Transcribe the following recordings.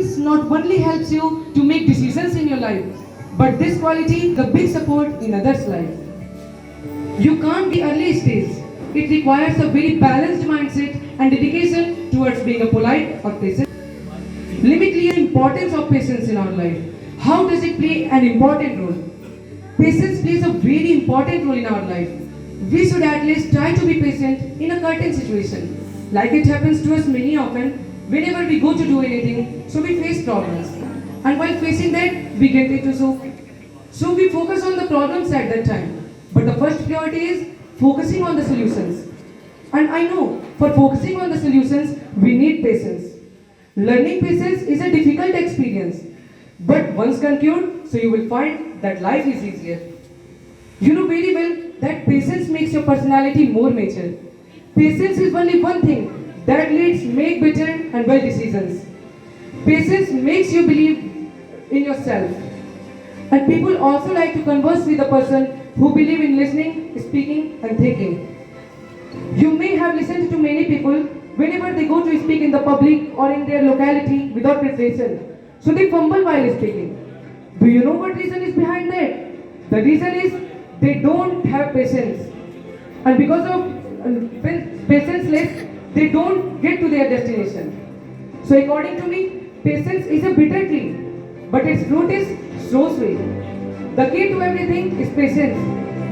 Patience not only helps you to make decisions in your life, but this quality is a big support in others' life. You can't be early stage. It requires a very balanced mindset and dedication towards being a polite or patient. Let me clear the importance of patience in our life. How does it play an important role? Patience plays a very important role in our life. We should at least try to be patient in a certain situation. Like it happens to us many often, whenever we go to do anything, so we face problems. And while facing that, we get into so we focus on the problems at that time. But the first priority is focusing on the solutions. And I know for focusing on the solutions, we need patience. Learning patience is a difficult experience. But once concluded, so you will find that life is easier. You know very well that patience makes your personality more mature. Patience is only one thing that leads make better and well decisions. Patience makes you believe in yourself. And people also like to converse with a person who believe in listening, speaking and thinking. You may have listened to many people whenever they go to speak in the public or in their locality without preparation. So they fumble while speaking. Do you know what reason is behind that? The reason is they don't have patience. And because of patience less, they don't get to their destination. So according to me, patience is a bitter tree, but its fruit is so sweet. The key to everything is patience.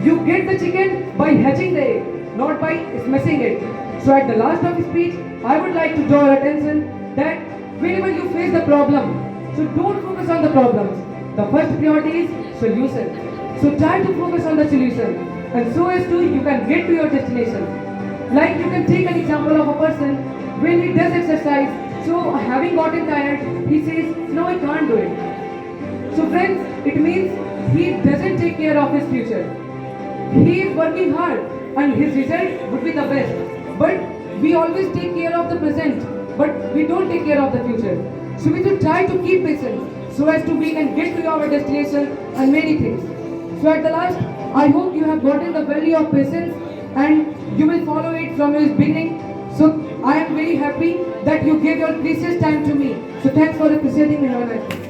You get the chicken by hatching the egg, not by smashing it. So at the last of the speech, I would like to draw your attention that whenever you face the problem, so don't focus on the problems. The first priority is solution. So try to focus on the solution, and so as to you can get to your destination. Like you can take an example of a person when he does exercise. So having gotten tired, he says, "No, I can't do it." So friends, it means he doesn't take care of his future. He is working hard, and his result would be the best. But we always take care of the present, but we don't take care of the future. So we should try to keep patience so as to we can get to our destination and many things. So at the last, I hope you have gotten the value of patience and you will follow it from its beginning. So I am very happy that you gave your precious time to me. So thanks for appreciating me. Have a nice day.